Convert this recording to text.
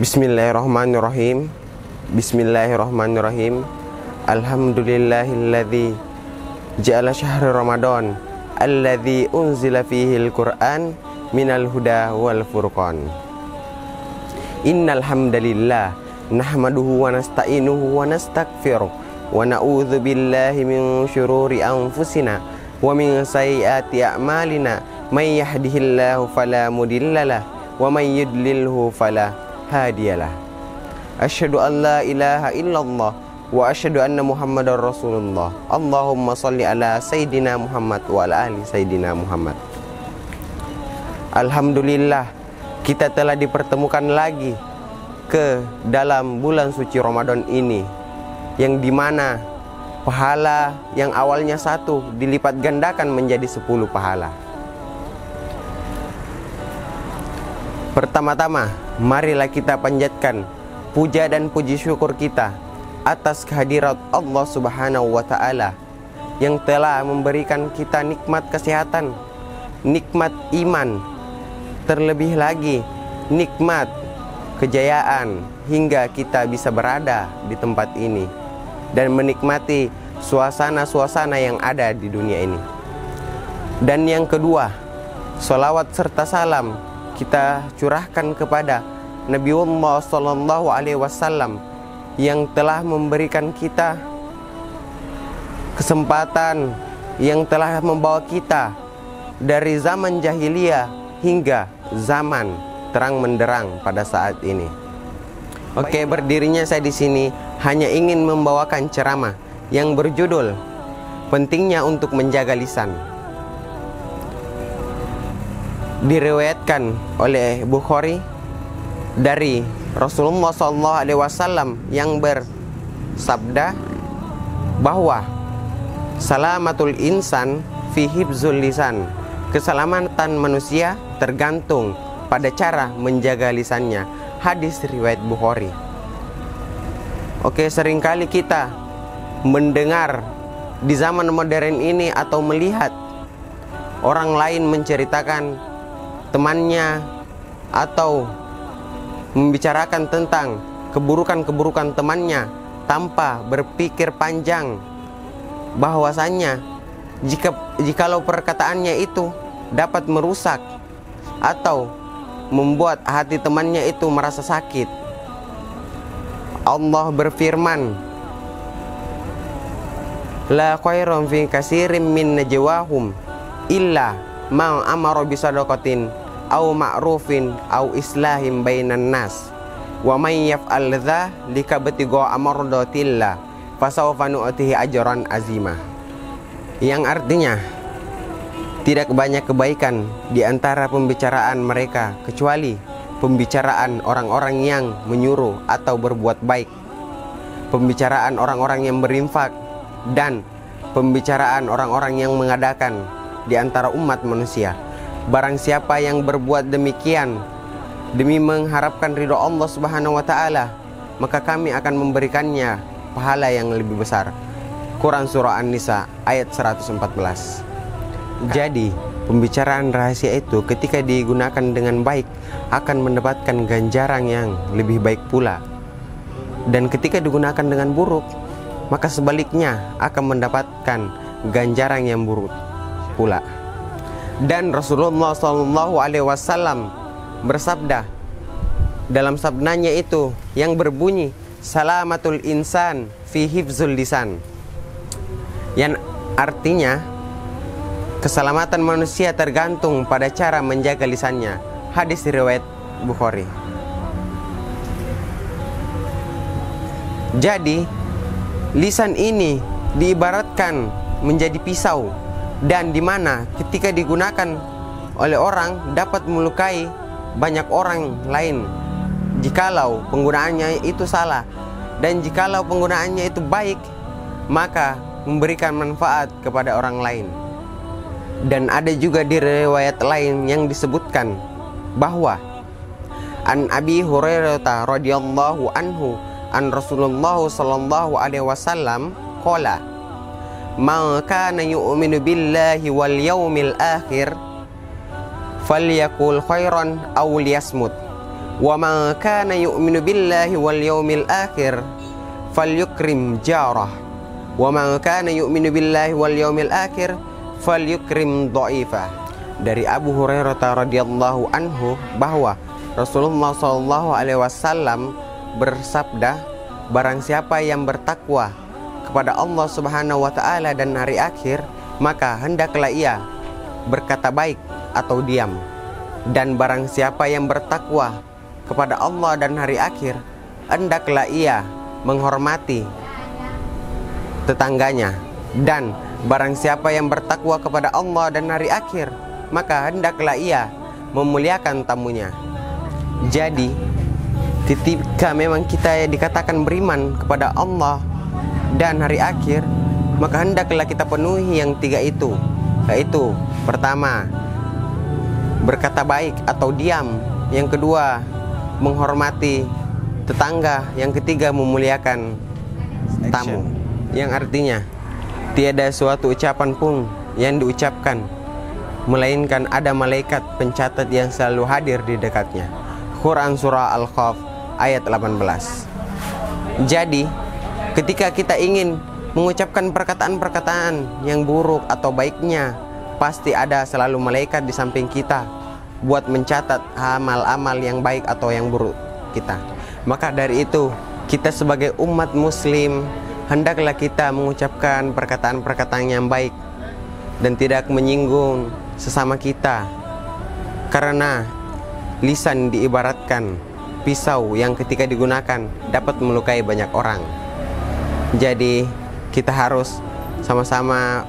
Bismillahirrahmanirrahim. Bismillahirrahmanirrahim. Alhamdulillahilladzi ja'ala syahra Ramadan alladzi unzila fihil Qur'an minal huda wal furqan. Innal hamdalillah nahmaduhu wa nasta'inuhu wa nastaghfiruh wa na'udzu billahi min syururi anfusina wa min sayyiati a'malina may yahdihillahu fala mudhillalah wa may yudlilhu fala hadiyalah. Asyhadu an la ilaha illallah wa asyhadu anna Muhammadar Rasulullah. Allahumma shalli ala Sayyidina Muhammad wa ala ali Sayyidina Muhammad. Alhamdulillah, kita telah dipertemukan lagi ke dalam bulan suci Ramadan ini, yang dimana pahala yang awalnya 1 dilipat gandakan menjadi 10 pahala. Pertama-tama, marilah kita panjatkan puja dan puji syukur kita atas kehadirat Allah Subhanahu wa Ta'ala yang telah memberikan kita nikmat kesehatan, nikmat iman, terlebih lagi nikmat kejayaan hingga kita bisa berada di tempat ini dan menikmati suasana-suasana yang ada di dunia ini. Dan yang kedua, sholawat serta salam kita curahkan kepada Nabiullah Sallallahu Alaihi Wasallam yang telah memberikan kita kesempatan, yang telah membawa kita dari zaman jahiliyah hingga zaman terang menderang pada saat ini. Oke, berdirinya saya di sini hanya ingin membawakan ceramah yang berjudul pentingnya untuk menjaga lisan. Diriwayatkan oleh Bukhari dari Rasulullah SAW yang bersabda bahwa salamatul insan fi hibzul lisan, keselamatan manusia tergantung pada cara menjaga lisannya. Hadis riwayat Bukhari. Oke, seringkali kita mendengar di zaman modern ini atau melihat orang lain menceritakan temannya atau membicarakan tentang keburukan-keburukan temannya tanpa berpikir panjang bahwasannya jikalau perkataannya itu dapat merusak atau membuat hati temannya itu merasa sakit. Allah berfirman, la khairan fi katsirin min najwahum illa ma amara bisadaqatin au ma'rufin au islahim bainan nas wa may yaf'al dza likabtiga amradatillah fasawfa nu'tihi ajran azima. Yang artinya, tidak banyak kebaikan di antara pembicaraan mereka kecuali pembicaraan orang-orang yang menyuruh atau berbuat baik, pembicaraan orang-orang yang berinfak, dan pembicaraan orang-orang yang mengadakan di antara umat manusia. Barang siapa yang berbuat demikian demi mengharapkan ridho Allah Subhanahu wa Ta'ala, maka kami akan memberikannya pahala yang lebih besar. Quran Surah An-Nisa ayat 114. Jadi, pembicaraan rahasia itu ketika digunakan dengan baik akan mendapatkan ganjaran yang lebih baik pula. Dan ketika digunakan dengan buruk, maka sebaliknya akan mendapatkan ganjaran yang buruk pula. Dan Rasulullah SAW bersabda dalam sabdanya itu yang berbunyi salamatul insan fi hifzul lisan, yang artinya keselamatan manusia tergantung pada cara menjaga lisannya. Hadis riwayat Bukhari. Jadi lisan ini diibaratkan menjadi pisau, dan di mana ketika digunakan oleh orang dapat melukai banyak orang lain jikalau penggunaannya itu salah, dan jikalau penggunaannya itu baik maka memberikan manfaat kepada orang lain. Dan ada juga di riwayat lain yang disebutkan bahwa An Abi Hurairah radhiyallahu anhu an Rasulullah sallallahu alaihi wasallam qala man kana yu'minu billahi wal yaumil akhir falyakul khairan aw liyasmut wa man kana yu'minu billahi wal yaumil akhir falyukrim jarah wa man kana yu'minu billahi wal yaumil akhir falyukrim dhaifah. Dari Abu Hurairah radhiyallahu anhu bahwa Rasulullah sallallahu alaihi wasallam bersabda, barang siapa yang bertakwa kepada Allah Subhanahu wa taala dan hari akhir, maka hendaklah ia berkata baik atau diam. Dan barang siapa yang bertakwa kepada Allah dan hari akhir, hendaklah ia menghormati tetangganya. Dan barang siapa yang bertakwa kepada Allah dan hari akhir, maka hendaklah ia memuliakan tamunya. Jadi ketika memang kita dikatakan beriman kepada Allah dan hari akhir, maka hendaklah kita penuhi yang tiga itu, yaitu pertama, berkata baik atau diam. Yang kedua, menghormati tetangga. Yang ketiga, memuliakan tamu. Yang artinya tiada suatu ucapan pun yang diucapkan melainkan ada malaikat pencatat yang selalu hadir di dekatnya. Quran Surah Al-Kahf ayat 18. Jadi ketika kita ingin mengucapkan perkataan-perkataan yang buruk atau baiknya, pasti ada selalu malaikat di samping kita buat mencatat amal-amal yang baik atau yang buruk kita. Maka dari itu, kita sebagai umat muslim hendaklah kita mengucapkan perkataan-perkataan yang baik dan tidak menyinggung sesama kita, karena lisan diibaratkan pisau yang ketika digunakan dapat melukai banyak orang. Jadi kita harus sama-sama